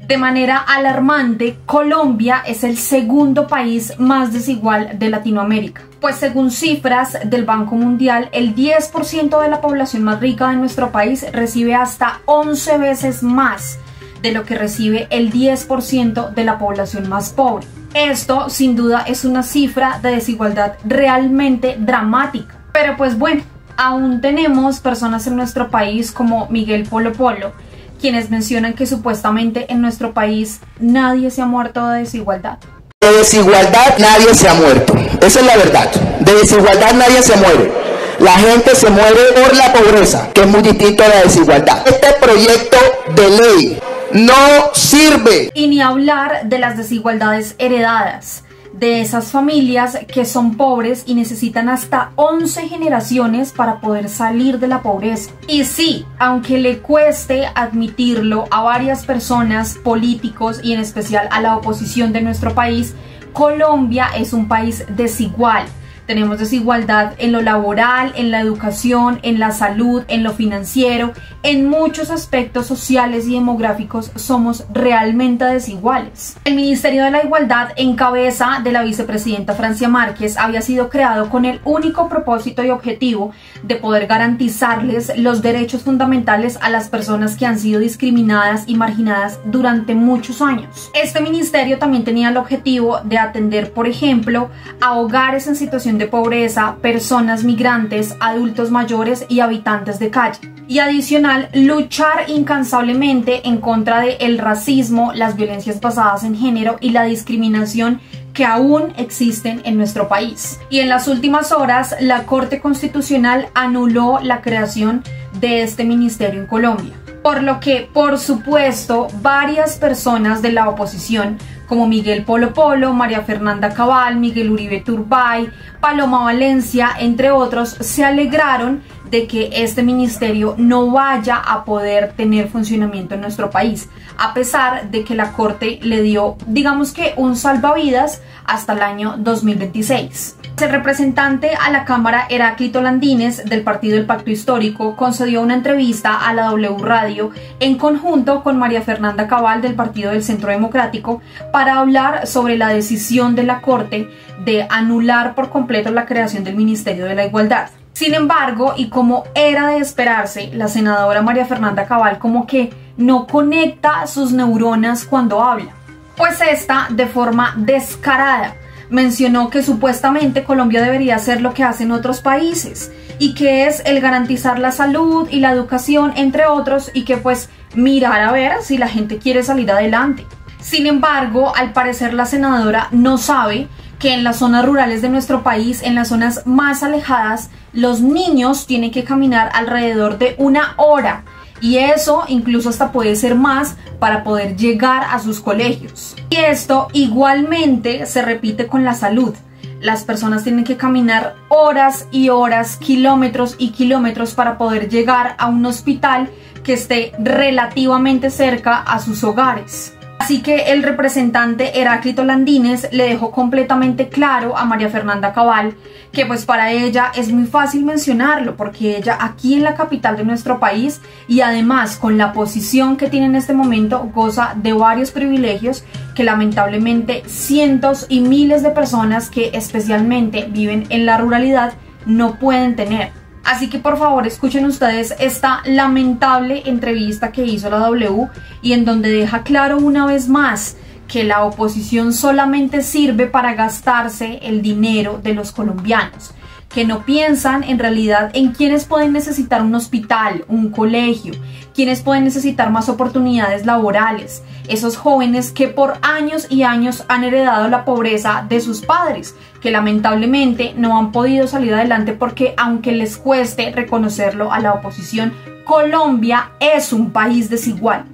De manera alarmante, Colombia es el segundo país más desigual de Latinoamérica, pues según cifras del Banco Mundial, el 10% de la población más rica de nuestro país recibe hasta 11 veces más de lo que recibe el 10% de la población más pobre. Esto, sin duda, es una cifra de desigualdad realmente dramática. Pero pues bueno, aún tenemos personas en nuestro país como Miguel Polo Polo, quienes mencionan que supuestamente en nuestro país nadie se ha muerto de desigualdad. De desigualdad nadie se ha muerto, esa es la verdad. De desigualdad nadie se muere. La gente se muere por la pobreza, que es muy distinto a la desigualdad. Este proyecto de ley no sirve. Y ni hablar de las desigualdades heredadas, de esas familias que son pobres y necesitan hasta 11 generaciones para poder salir de la pobreza. Y sí, aunque le cueste admitirlo a varias personas, políticos y en especial a la oposición de nuestro país, Colombia es un país desigual. Tenemos desigualdad en lo laboral, en la educación, en la salud, en lo financiero, en muchos aspectos sociales y demográficos somos realmente desiguales. El Ministerio de la Igualdad, en cabeza de la vicepresidenta Francia Márquez, había sido creado con el único propósito y objetivo de poder garantizarles los derechos fundamentales a las personas que han sido discriminadas y marginadas durante muchos años. Este ministerio también tenía el objetivo de atender, por ejemplo, a hogares en situación de pobreza, personas migrantes, adultos mayores y habitantes de calle. Y adicional, luchar incansablemente en contra del racismo, las violencias basadas en género y la discriminación que aún existen en nuestro país. Y en las últimas horas, la Corte Constitucional anuló la creación de este ministerio en Colombia. Por lo que, por supuesto, varias personas de la oposición, como Miguel Polo Polo, María Fernanda Cabal, Miguel Uribe Turbay, Paloma Valencia, entre otros, se alegraron de que este ministerio no vaya a poder tener funcionamiento en nuestro país, a pesar de que la Corte le dio, digamos que un salvavidas hasta el año 2026. El representante a la Cámara, Heráclito Landines, del Partido del Pacto Histórico, concedió una entrevista a la W Radio en conjunto con María Fernanda Cabal, del Partido del Centro Democrático, para hablar sobre la decisión de la Corte de anular por completo la creación del Ministerio de la Igualdad. Sin embargo, y como era de esperarse, la senadora María Fernanda Cabal como que no conecta sus neuronas cuando habla, pues esta, de forma descarada, mencionó que supuestamente Colombia debería hacer lo que hacen otros países y que es el garantizar la salud y la educación, entre otros, y que pues mirar a ver si la gente quiere salir adelante. Sin embargo, al parecer la senadora no sabe que en las zonas rurales de nuestro país, en las zonas más alejadas, los niños tienen que caminar alrededor de 1 hora. Y eso incluso hasta puede ser más para poder llegar a sus colegios. Y esto igualmente se repite con la salud. Las personas tienen que caminar horas y horas, kilómetros y kilómetros para poder llegar a un hospital que esté relativamente cerca a sus hogares. Así que el representante Heráclito Landines le dejó completamente claro a María Fernanda Cabal que pues para ella es muy fácil mencionarlo, porque ella aquí en la capital de nuestro país y además con la posición que tiene en este momento goza de varios privilegios que lamentablemente cientos y miles de personas que especialmente viven en la ruralidad no pueden tener. Así que por favor escuchen ustedes esta lamentable entrevista que hizo la W y en donde deja claro una vez más que la oposición solamente sirve para gastarse el dinero de los colombianos, que no piensan en realidad en quienes pueden necesitar un hospital, un colegio, quienes pueden necesitar más oportunidades laborales, esos jóvenes que por años y años han heredado la pobreza de sus padres, que lamentablemente no han podido salir adelante porque, aunque les cueste reconocerlo a la oposición, Colombia es un país desigual.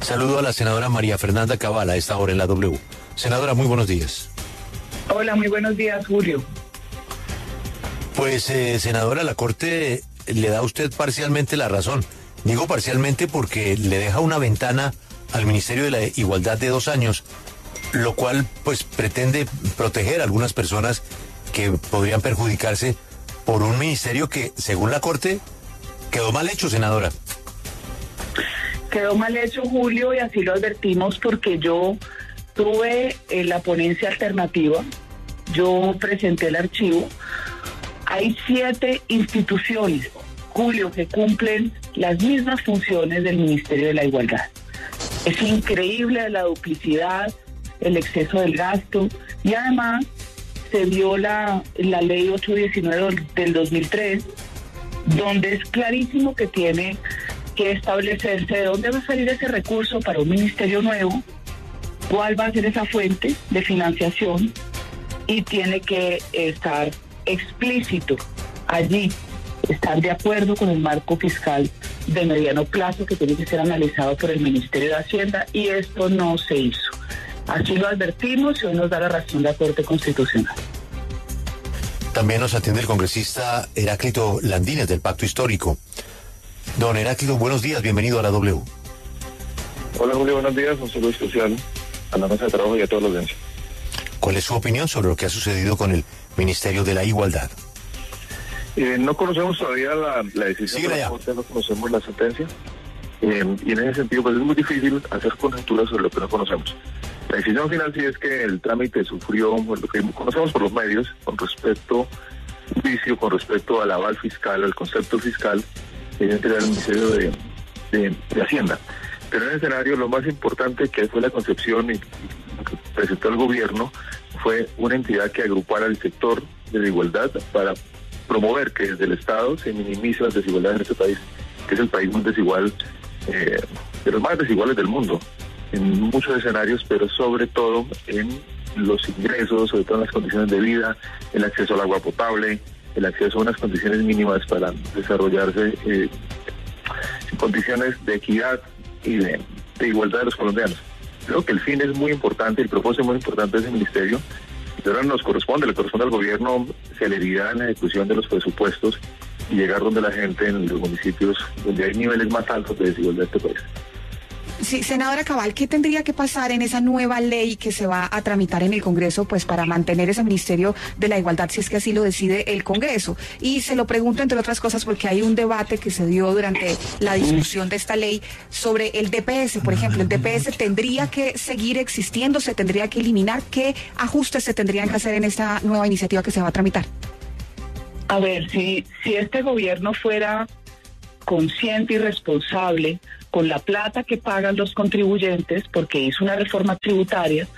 Saludo a la senadora María Fernanda Cabal a esta hora en la W. Senadora, muy buenos días. Hola, muy buenos días, Julio. Pues, senadora, la Corte le da a usted parcialmente la razón. Digo parcialmente porque le deja una ventana al Ministerio de la Igualdad de 2 años, lo cual pues pretende proteger a algunas personas que podrían perjudicarse por un ministerio que, según la Corte, quedó mal hecho, senadora. Quedó mal hecho, Julio, y así lo advertimos porque yo tuve la ponencia alternativa, yo presenté el archivo. Hay 7 instituciones, Julio, que cumplen las mismas funciones del Ministerio de la Igualdad. Es increíble la duplicidad, el exceso del gasto, y además se vio la ley 819 del 2003, donde es clarísimo que tiene que establecerse de dónde va a salir ese recurso para un ministerio nuevo, cuál va a ser esa fuente de financiación, y tiene que estar explícito allí, estar de acuerdo con el marco fiscal de mediano plazo que tiene que ser analizado por el Ministerio de Hacienda, y esto no se hizo. Así lo advertimos y hoy nos da la razón la Corte Constitucional. También nos atiende el congresista Heráclito Landines del Pacto Histórico. Don Heráclito, buenos días, bienvenido a la W. Hola Julio, buenos días, un saludo especial a la mesa de trabajo y a todos los audiencia. ¿Cuál es su opinión sobre lo que ha sucedido con el Ministerio de la Igualdad? No conocemos todavía la decisión de la Corte, no conocemos la sentencia, y en ese sentido pues es muy difícil hacer conjeturas sobre lo que no conocemos. La decisión final sí es que el trámite sufrió lo que conocemos por los medios con respecto al juicio, con respecto al aval fiscal, al concepto fiscal que entrega el Ministerio de Hacienda. Pero en el escenario lo más importante que fue la concepción y lo que presentó el gobierno fue una entidad que agrupara el sector de la igualdad para promover que desde el Estado se minimice las desigualdades en este país, que es el país más desigual, de los más desiguales del mundo, en muchos escenarios, pero sobre todo en los ingresos, sobre todo en las condiciones de vida, el acceso al agua potable, el acceso a unas condiciones mínimas para desarrollarse en condiciones de equidad y de igualdad de los colombianos. Creo que el fin es muy importante, el propósito es muy importante de ese ministerio, y ahora le corresponde al gobierno celeridad en la ejecución de los presupuestos y llegar donde la gente, en los municipios donde hay niveles más altos de desigualdad de este país. Sí, senadora Cabal, ¿qué tendría que pasar en esa nueva ley que se va a tramitar en el Congreso pues para mantener ese Ministerio de la Igualdad, si es que así lo decide el Congreso? Y se lo pregunto entre otras cosas porque hay un debate que se dio durante la discusión de esta ley sobre el DPS, por ejemplo. ¿El DPS tendría que seguir existiendo? ¿Se tendría que eliminar? ¿Qué ajustes se tendrían que hacer en esta nueva iniciativa que se va a tramitar? A ver, si este gobierno fuera consciente y responsable con la plata que pagan los contribuyentes, porque hizo una reforma tributaria,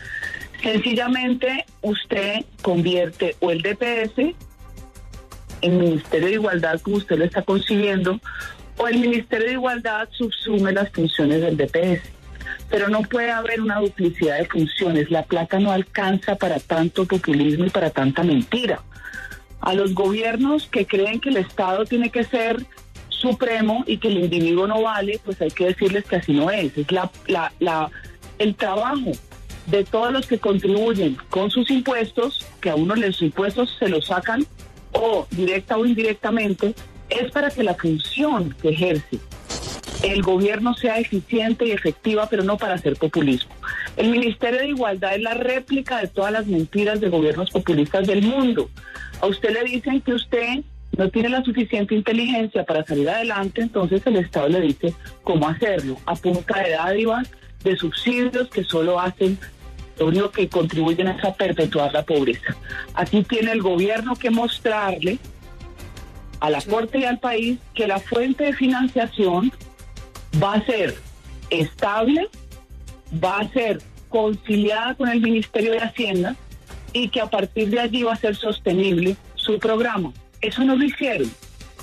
sencillamente usted convierte o el DPS en Ministerio de Igualdad como usted lo está concibiendo, o el Ministerio de Igualdad subsume las funciones del DPS. Pero no puede haber una duplicidad de funciones, la plata no alcanza para tanto populismo y para tanta mentira. A los gobiernos que creen que el Estado tiene que ser supremo y que el individuo no vale, pues hay que decirles que así no es. Es el trabajo de todos los que contribuyen con sus impuestos, que a uno los impuestos se los sacan o directa o indirectamente, es para que la función que ejerce el gobierno sea eficiente y efectiva, pero no para hacer populismo. El Ministerio de Igualdad es la réplica de todas las mentiras de gobiernos populistas del mundo. A usted le dicen que usted no tiene la suficiente inteligencia para salir adelante, entonces el Estado le dice cómo hacerlo, a punta de dádivas, de subsidios que solo hacen, lo único que contribuyen es a perpetuar la pobreza. Aquí tiene el gobierno que mostrarle a la Corte y al país que la fuente de financiación va a ser estable, va a ser conciliada con el Ministerio de Hacienda y que a partir de allí va a ser sostenible su programa. Eso no lo hicieron,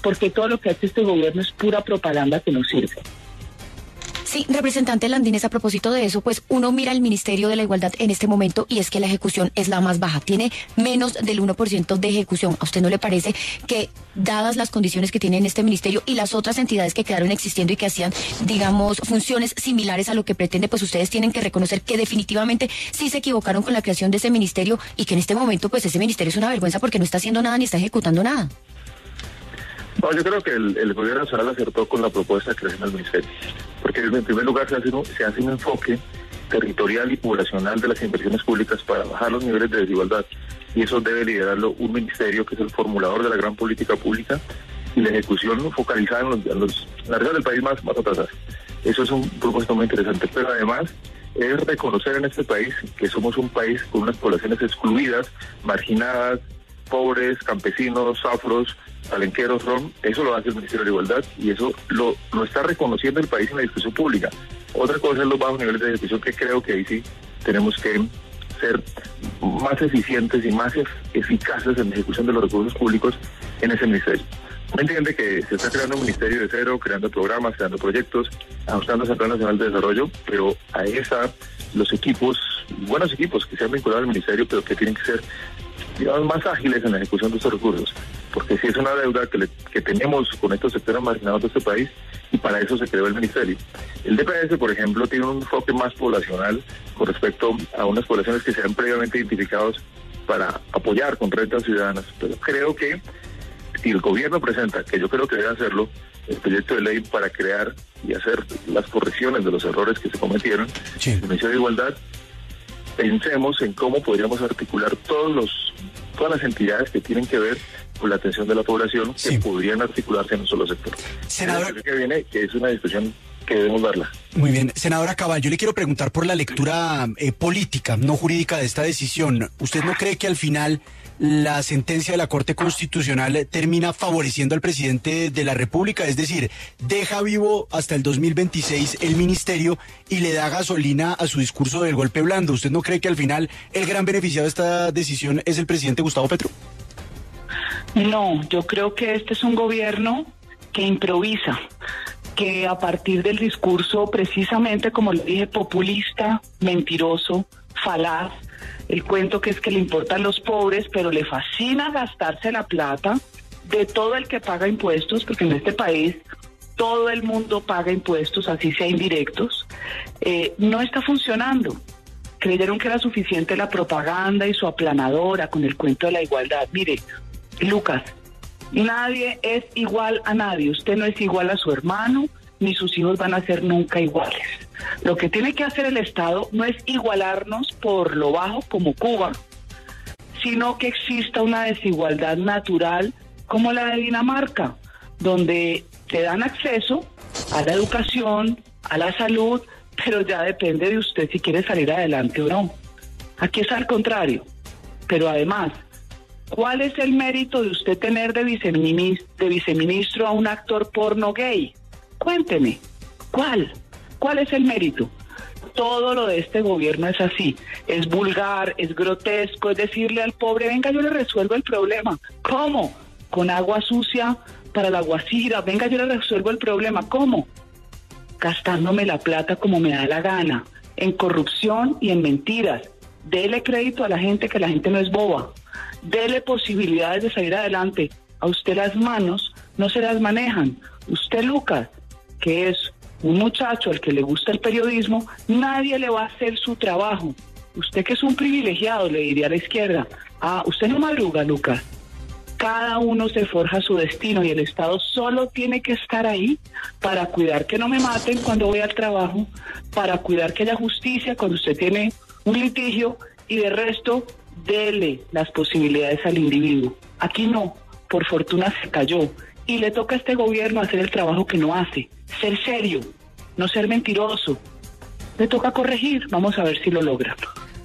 porque todo lo que hace este gobierno es pura propaganda que no sirve. Sí, representante Landines, a propósito de eso, pues uno mira el Ministerio de la Igualdad en este momento y es que la ejecución es la más baja, tiene menos del 1% de ejecución. ¿A usted no le parece que, dadas las condiciones que tiene este ministerio y las otras entidades que quedaron existiendo y que hacían, digamos, funciones similares a lo que pretende, pues ustedes tienen que reconocer que definitivamente sí se equivocaron con la creación de ese ministerio y que en este momento pues ese ministerio es una vergüenza porque no está haciendo nada ni está ejecutando nada? No, yo creo que el gobierno nacional acertó con la propuesta de creación del ministerio, porque en primer lugar se hace un enfoque territorial y poblacional de las inversiones públicas para bajar los niveles de desigualdad, y eso debe liderarlo un ministerio que es el formulador de la gran política pública y la ejecución focalizada en las regiones del país más atrasadas. Eso es un propósito muy interesante, pero además es reconocer en este país que somos un país con unas poblaciones excluidas, marginadas, pobres, campesinos, afros, palenqueros, rom. Eso lo hace el Ministerio de Igualdad y eso lo está reconociendo el país en la discusión pública. Otra cosa es los bajos niveles de discusión, que creo que ahí sí tenemos que ser más eficientes y más eficaces en la ejecución de los recursos públicos en ese ministerio. Me entiende que se está creando un ministerio de cero, creando programas, creando proyectos, ajustándose al Plan Nacional de Desarrollo, pero ahí están los equipos, buenos equipos que se han vinculado al ministerio, pero que tienen que ser, digamos, más ágiles en la ejecución de estos recursos, porque si es una deuda que tenemos con estos sectores marginados de este país, y para eso se creó el ministerio. El DPS, por ejemplo, tiene un enfoque más poblacional con respecto a unas poblaciones que se han previamente identificados para apoyar con rentas ciudadanas, pero creo que si el gobierno presenta, que yo creo que debe hacerlo, el proyecto de ley para crear y hacer las correcciones de los errores que se cometieron, sí, el Ministerio de Igualdad, pensemos en cómo podríamos articular todas las entidades que tienen que ver con la atención de la población, sí, que podrían articularse en un solo sector. Senador, que es una discusión que debemos darla. Muy bien, senadora Cabal, yo le quiero preguntar por la lectura política, no jurídica, de esta decisión. ¿Usted no cree que al final la sentencia de la Corte Constitucional termina favoreciendo al presidente de la República? Es decir, deja vivo hasta el 2026 el ministerio y le da gasolina a su discurso del golpe blando. ¿Usted no cree que al final el gran beneficiado de esta decisión es el presidente Gustavo Petro? No, yo creo que este es un gobierno que improvisa, que a partir del discurso, precisamente como le dije, populista, mentiroso, falaz, el cuento que es que le importan los pobres, pero le fascina gastarse la plata de todo el que paga impuestos, porque en este país todo el mundo paga impuestos, así sea indirectos, no está funcionando. Creyeron que era suficiente la propaganda y su aplanadora con el cuento de la igualdad. Mire, Lucas, nadie es igual a nadie. Usted no es igual a su hermano, ni sus hijos van a ser nunca iguales. Lo que tiene que hacer el Estado no es igualarnos por lo bajo como Cuba, sino que exista una desigualdad natural como la de Dinamarca, donde te dan acceso a la educación, a la salud, pero ya depende de usted si quiere salir adelante o no. Aquí es al contrario. Pero además, ¿cuál es el mérito de usted tener de viceministro a un actor porno gay? Cuénteme, ¿cuál? ¿Cuál es el mérito? Todo lo de este gobierno es así, es vulgar, es grotesco, es decirle al pobre, venga, yo le resuelvo el problema. ¿Cómo? Con agua sucia para la Guajira, venga, yo le resuelvo el problema. ¿Cómo? Gastándome la plata como me da la gana, en corrupción y en mentiras. Dele crédito a la gente, que la gente no es boba. Dele posibilidades de salir adelante. A usted las manos no se las manejan. Usted, Lucas, que es un muchacho al que le gusta el periodismo, nadie le va a hacer su trabajo. Usted, que es un privilegiado, le diría a la izquierda, usted no madruga, Lucas. Cada uno se forja su destino y el Estado solo tiene que estar ahí para cuidar que no me maten cuando voy al trabajo, para cuidar que haya justicia cuando usted tiene un litigio, y de resto, dele las posibilidades al individuo. Aquí no, por fortuna se cayó, y le toca a este gobierno hacer el trabajo que no hace, ser serio, no ser mentiroso. Le toca corregir, vamos a ver si lo logra.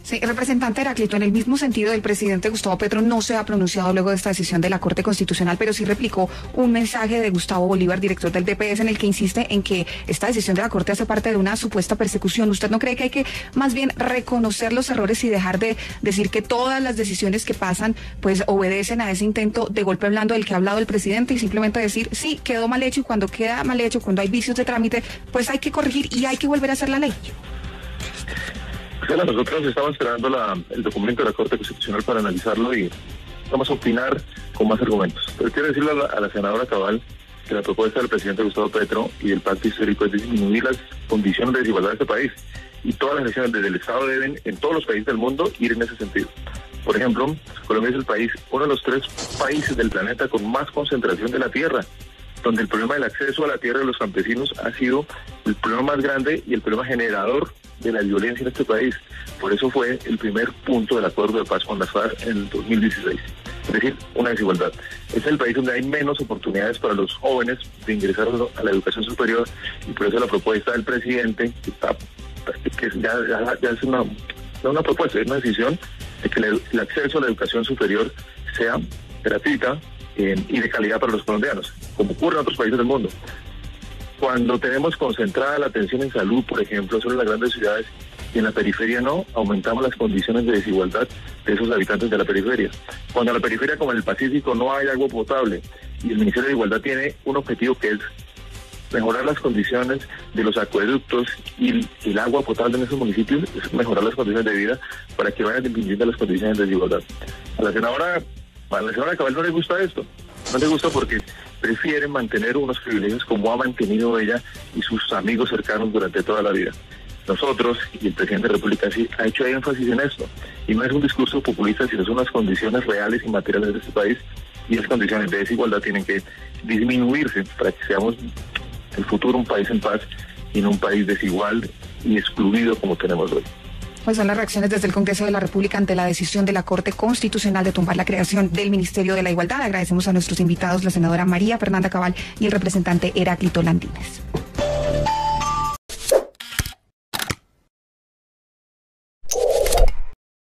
Sí, representante Heráclito, en el mismo sentido, el presidente Gustavo Petro no se ha pronunciado luego de esta decisión de la Corte Constitucional, pero sí replicó un mensaje de Gustavo Bolívar, director del DPS, en el que insiste en que esta decisión de la Corte hace parte de una supuesta persecución. ¿Usted no cree que hay que más bien reconocer los errores y dejar de decir que todas las decisiones que pasan pues obedecen a ese intento de golpe blando del que ha hablado el presidente, y simplemente decir, sí, quedó mal hecho, y cuando queda mal hecho, cuando hay vicios de trámite, pues hay que corregir y hay que volver a hacer la ley? Bueno, nosotros estamos esperando el documento de la Corte Constitucional para analizarlo y vamos a opinar con más argumentos. Pero quiero decirle a la senadora Cabal que la propuesta del presidente Gustavo Petro y del pacto histórico es disminuir las condiciones de desigualdad de este país. Y todas las decisiones del Estado deben, en todos los países del mundo, ir en ese sentido. Por ejemplo, Colombia es el país, uno de los 3 países del planeta con más concentración de la tierra, donde el problema del acceso a la tierra de los campesinos ha sido el problema más grande y el problema generador de la violencia en este país. Por eso fue el primer punto del acuerdo de paz con las FARC en el 2016. es decir, una desigualdad. Es el país donde hay menos oportunidades para los jóvenes de ingresar a la educación superior, y por eso la propuesta del presidente, que ya es una propuesta, es una decisión de que el acceso a la educación superior sea gratuita y de calidad para los colombianos, como ocurre en otros países del mundo. Cuando tenemos concentrada la atención en salud, por ejemplo, solo en las grandes ciudades, y en la periferia no, aumentamos las condiciones de desigualdad de esos habitantes de la periferia. Cuando en la periferia, como en el Pacífico, no hay agua potable, y el Ministerio de Igualdad tiene un objetivo que es mejorar las condiciones de los acueductos y el agua potable en esos municipios, es mejorar las condiciones de vida para que vayan disminuyendo las condiciones de desigualdad. A la senadora Cabal no le gusta esto, no le gusta porque prefiere mantener unos privilegios como ha mantenido ella y sus amigos cercanos durante toda la vida. Nosotros, y el presidente de la República sí ha hecho énfasis en esto, y no es un discurso populista, sino son las condiciones reales y materiales de este país, y esas condiciones de desigualdad tienen que disminuirse para que seamos el futuro un país en paz y no un país desigual y excluido como tenemos hoy. Pues son las reacciones desde el Congreso de la República ante la decisión de la Corte Constitucional de tumbar la creación del Ministerio de la Igualdad. Agradecemos a nuestros invitados, la senadora María Fernanda Cabal y el representante Heráclito Landines.